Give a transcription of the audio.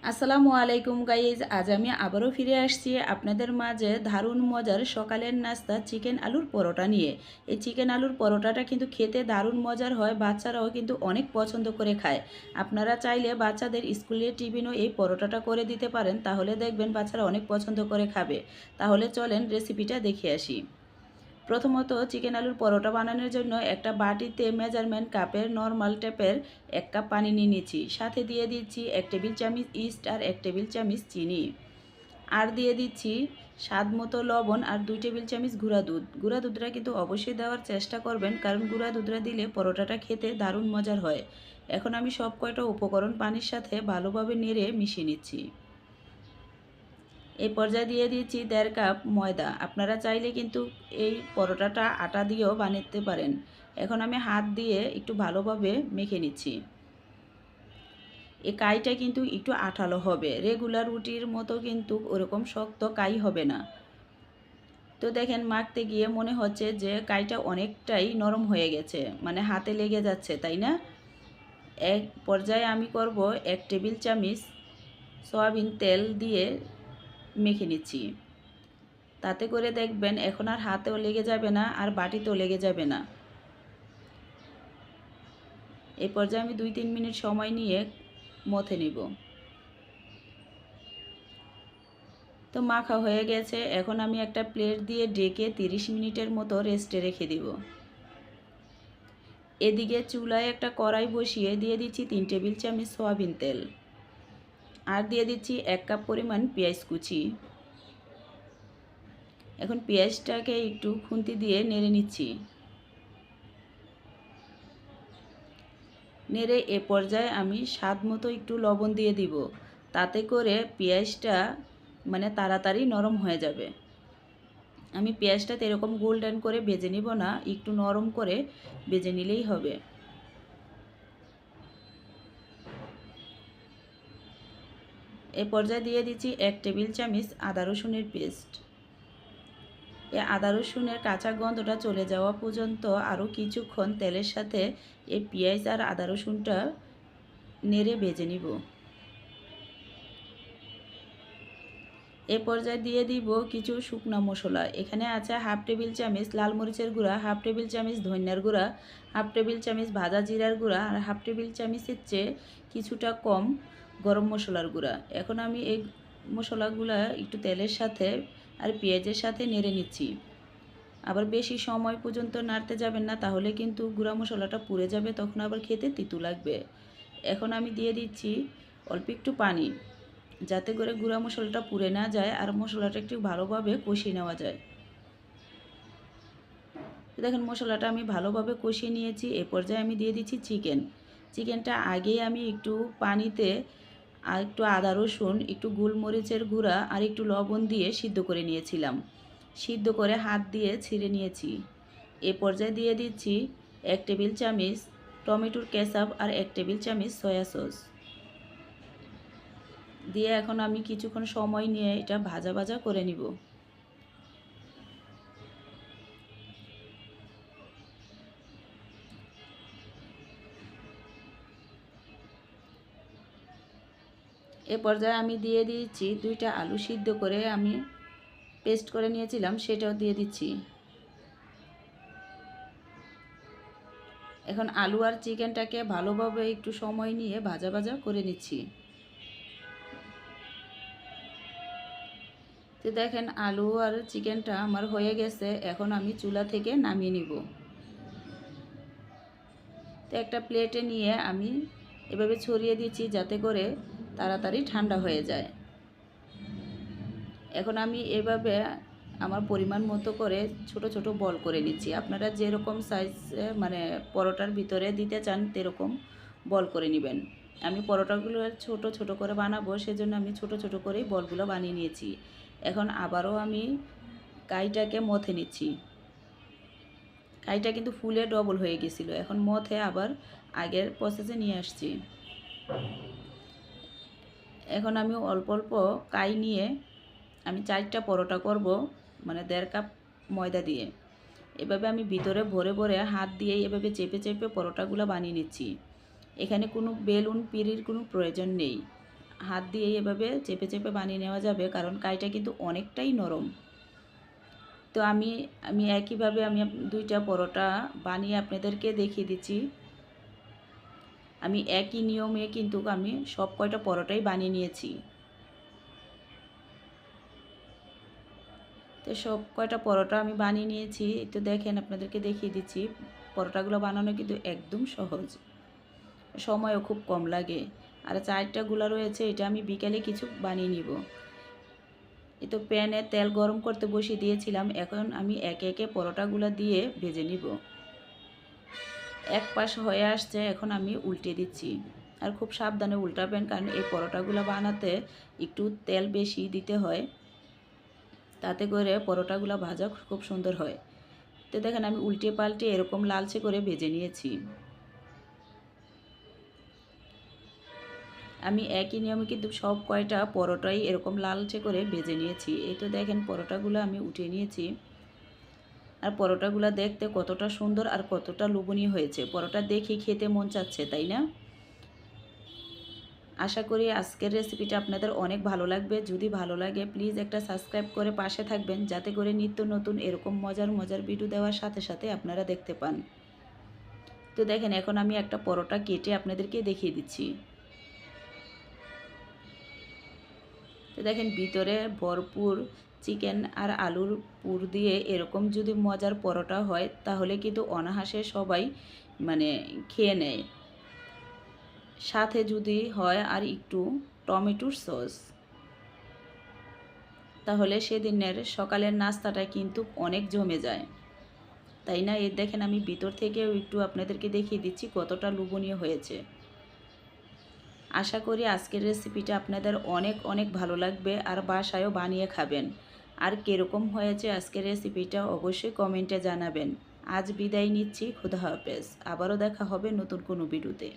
আসসালামু আলাইকুম গাইজ, আজ আমি আবারও ফিরে আসছি আপনাদের মাঝে দারুণ মজার সকালের নাস্তা চিকেন আলুর পরোটা নিয়ে। এই চিকেন আলুর পরোটাটা কিন্তু খেতে দারুণ মজার হয়, বাচ্চারাও কিন্তু অনেক পছন্দ করে খায়। আপনারা চাইলে বাচ্চাদের স্কুলের টিফিনও এই পরোটাটা করে দিতে পারেন, তাহলে দেখবেন বাচ্চারা অনেক পছন্দ করে খাবে। তাহলে চলেন রেসিপিটা দেখে আসি। প্রথমত চিকেন আলুর পরোটা বানানোর জন্য একটা বাটিতে মেজারমেন্ট কাপের নর্মাল টাইপের 1 কাপ পানি নিয়ে নিচ্ছি। সাথে দিয়ে দিচ্ছি 1 টেবিল চামচ ইস্ট আর 1 টেবিল চামচ চিনি। আর দিয়ে দিচ্ছি স্বাদ মতো লবণ আর 2 টেবিল চামচ গুঁড়া দুধ। গুঁড়া দুধটা কিন্তু অবশ্যই দেওয়ার চেষ্টা করবেন, কারণ গুঁড়া দুধটা দিলে পরোটাটা খেতে দারুণ মজার হয়। এখন আমি সব কয়টা উপকরণ পানির সাথে ভালোভাবে নেড়ে মিশিয়ে নিচ্ছি। এই পর্যায়ে দিয়ে দিচ্ছি 1.5 কাপ ময়দা। আপনারা চাইলে কিন্তু এই পরোটাটা আটা দিয়েও বানাতে পারেন। এখন আমি হাত দিয়ে একটু ভালোভাবে মেখে নিচ্ছি। এই কাইটা কিন্তু একটু আঠালো হবে, রেগুলার রুটির মতো কিন্তু ওরকম শক্ত কাই হবে না। তো দেখেন মাখতে গিয়ে মনে হচ্ছে যে কাইটা অনেকটাই নরম হয়ে গেছে, মানে হাতে লেগে যাচ্ছে, তাই না? এক পর্যায়ে আমি করব 1 টেবিল চামচ সয়াবিন তেল দিয়ে মেখে নিচ্ছি। তাতে করে দেখবেন এখন আর হাতেও লেগে যাবে না আর বাটিতেও লেগে যাবে না। এই পর্যায়ে আমি 2-3 মিনিট সময় নিয়ে মথে নিব। তো মাখা হয়ে গেছে, এখন আমি একটা প্লেট দিয়ে ঢেকে 30 মিনিটের মতো রেস্টে রেখে দিব। এদিকে চুলায় একটা কড়াই বসিয়ে দিয়ে দিচ্ছি 3 টেবিল চামচ সয়াবিন তেল। আর দিয়ে দিচ্ছি 1 কাপ পরিমাণ পেঁয়াজ কুচি। এখন পেঁয়াজটাকে একটু খুন্তি দিয়ে নেড়ে নিচ্ছি। নেড়ে এ পর্যায়ে আমি স্বাদ মতো একটু লবণ দিয়ে দিব, তাতে করে পেঁয়াজটা মানে তাড়াতাড়ি নরম হয়ে যাবে। আমি পেঁয়াজটা এরকম গোল্ডেন করে ভেজে নিব না, একটু নরম করে ভেজে নিলেই হবে। এ পর্যায়ে দিয়ে দিচ্ছি 1 টেবিল চামচ আদা রসুনের পেস্ট। এই আদা রসুনের কাঁচা গন্ধটা চলে যাওয়া পর্যন্ত আরও কিছুক্ষণ তেলের সাথে এই পেঁয়াজ আর আদা রসুনটা নেড়ে ভেজে নিব। এ পর্যায়ে দিয়ে দিব কিছু শুকনা মশলা। এখানে আছে 1/2 টেবিল চামচ লাল মরিচের গুঁড়া, 1/2 টেবিল চামচ ধনিয়ার গুঁড়া, 1/2 টেবিল চামচ ভাজা জিরার গুঁড়া আর 1/2 টেবিল চামচের চেয়ে কিছুটা কম গরম মশলার গুঁড়া। এখন আমি এই মশলাগুলা একটু তেলের সাথে আর পেঁয়াজের সাথে নেড়ে নিচ্ছি। আবার বেশি সময় পর্যন্ত নাড়তে যাবেন না, তাহলে কিন্তু গুঁড়া মশলাটা পুড়ে যাবে, তখন আবার খেতে তিতো লাগবে। এখন আমি দিয়ে দিচ্ছি অল্প একটু পানি, যাতে করে গুঁড়া মশলাটা পুড়ে না যায় আর মশলাটা একটু ভালোভাবে কষিয়ে নেওয়া যায়। দেখেন মশলাটা আমি ভালোভাবে কষিয়ে নিয়েছি। এ পর্যায়ে আমি দিয়ে দিচ্ছি চিকেনটা আগেই আমি একটু পানিতে আর একটু আদা রসুন, একটু গোলমরিচের গুঁড়া আর একটু লবণ দিয়ে সিদ্ধ করে নিয়েছিলাম। সিদ্ধ করে হাত দিয়ে ছিঁড়ে নিয়েছি। এ পর্যায়ে দিয়ে দিচ্ছি 1 টেবিল চামচ টমেটোর কেচাপ আর 1 টেবিল চামচ সয়া সস দিয়ে এখন আমি কিছুক্ষণ সময় নিয়ে এটা ভাজা ভাজা করে নিব। এ পর্যায়ে আমি দিয়ে দিয়েছি 2টা আলু সিদ্ধ করে আমি পেস্ট করে নিয়েছিলাম, সেটাও দিয়ে দিচ্ছি। এখন আলু আর চিকেনটাকে ভালোভাবে একটু সময় নিয়ে ভাজা ভাজা করে নিচ্ছি। তো দেখেন আলু আর চিকেনটা আমার হয়ে গেছে, এখন আমি চুলা থেকে নামিয়ে নিব। তো একটা প্লেটে নিয়ে আমি এভাবে ছড়িয়ে দিচ্ছি, যাতে করে তাড়াতাড়ি ঠান্ডা হয়ে যায়। এখন আমি এভাবে আমার পরিমাণ মতো করে ছোট ছোট বল করে নিচ্ছি। আপনারা যেরকম সাইজ মানে পরোটার ভিতরে দিতে চান সেরকম বল করে নেবেন। আমি পরোটাগুলো ছোট ছোট করে বানাবো, সেজন্য আমি ছোট ছোট করেই বলগুলো বানিয়ে নিয়েছি। এখন আবারও আমি কাইটাকে মথে নিচ্ছি। কাইটা কিন্তু ফুলে ডবল হয়ে গেছিলো, এখন মথে আবার আগের প্রসেসে নিয়ে আসছি। এখন আমি অল্প অল্প কাই নিয়ে আমি 4টা পরোটা করব, মানে 1.5 কাপ ময়দা দিয়ে। এভাবে আমি ভিতরে ভরে ভরে হাত দিয়ে এভাবে চেপে চেপে পরোটাগুলো বানিয়ে নিচ্ছি। এখানে কোনো বেলুন পিঁড়ির কোনো প্রয়োজন নেই। হাত দিয়ে এভাবে চেপে চেপে বানিয়ে নেওয়া যাবে, কারণ কাইটা কিন্তু অনেকটাই নরম। তো আমি আমি একইভাবে আমি দুইটা পরোটা বানিয়ে আপনাদেরকে দেখিয়ে দিচ্ছি। আমি একই নিয়মে কিন্তু আমি সব কয়টা পরোটাই বানিয়ে নিয়েছি। তো সব কয়টা পরোটা আমি বানিয়ে নিয়েছি। তো দেখেন, আপনাদেরকে দেখিয়ে দিচ্ছি। পরোটাগুলো বানানো কিন্তু একদম সহজ, সময়ও খুব কম লাগে। আর চারটা গুলা রয়েছে, এটা আমি বিকালে কিছু বানিয়ে নিব। এই তো প্যানে তেল গরম করতে বসিয়ে দিয়েছিলাম। এখন আমি একে একে পরোটাগুলো দিয়ে ভেজে নিব। এক পাশ হয়ে আসছে, এখন আমি উল্টে দিচ্ছি। আর খুব সাবধানে উল্টাবেন, কারণ এই পরোটাগুলো বানাতে একটু তেল বেশি দিতে হয়, তাতে করে পরোটাগুলো ভাজা খুব সুন্দর হয়। তো দেখেন, আমি উল্টে পাল্টে এরকম লালচে করে ভেজে নিয়েছি। আমি একই নিয়মে কিন্তু সব কয়টা পরোটাই এরকম লালচে করে ভেজে নিয়েছি। এই তো দেখেন, পরোটাগুলো আমি উঠিয়ে নিয়েছি। আর পরোটাগুলো দেখতে কতটা সুন্দর আর কতটা লোভনীয় হয়েছে, পরোটা দেখে খেতে মন চাচ্ছে, তাই না? আশা করি আজকের রেসিপিটা আপনাদের অনেক ভালো লাগবে। যদি ভালো লাগে প্লিজ একটা সাবস্ক্রাইব করে পাশে থাকবেন, যাতে করে নিত্য নতুন এরকম মজার মজার ভিডিও দেওয়ার সাথে সাথে আপনারা দেখতে পান। তো দেখেন, এখন আমি একটা পরোটা কেটে আপনাদেরকে দেখিয়ে দিচ্ছি। তো দেখেন, ভিতরে ভরপুর চিকেন আর আলুর পুর দিয়ে এরকম যদি মজার পরোটা হয়, তাহলে কিন্তু অনায়াসে সবাই খেয়ে নেয়। সাথে যদি হয় আর একটু টমেটোর সস, তাহলে সেদিনের সকালের নাস্তাটা কিন্তু অনেক জমে যায়, তাই না? এই দেখেন, আমি ভিতর থেকেও একটু আপনাদেরকে দেখিয়ে দিচ্ছি কতটা লোভনীয় হয়েছে। আশা করি আজকের রেসিপিটা আপনাদের অনেক অনেক ভালো লাগবে, আর বাসায়ও বানিয়ে খাবেন। আর কীরকম হয়েছে আজকের রেসিপিটা অবশ্যই কমেন্টে জানাবেন। আজ বিদায় নিচ্ছি, খুদা হাফেজ। আবারও দেখা হবে নতুন কোনো ভিডিওতে।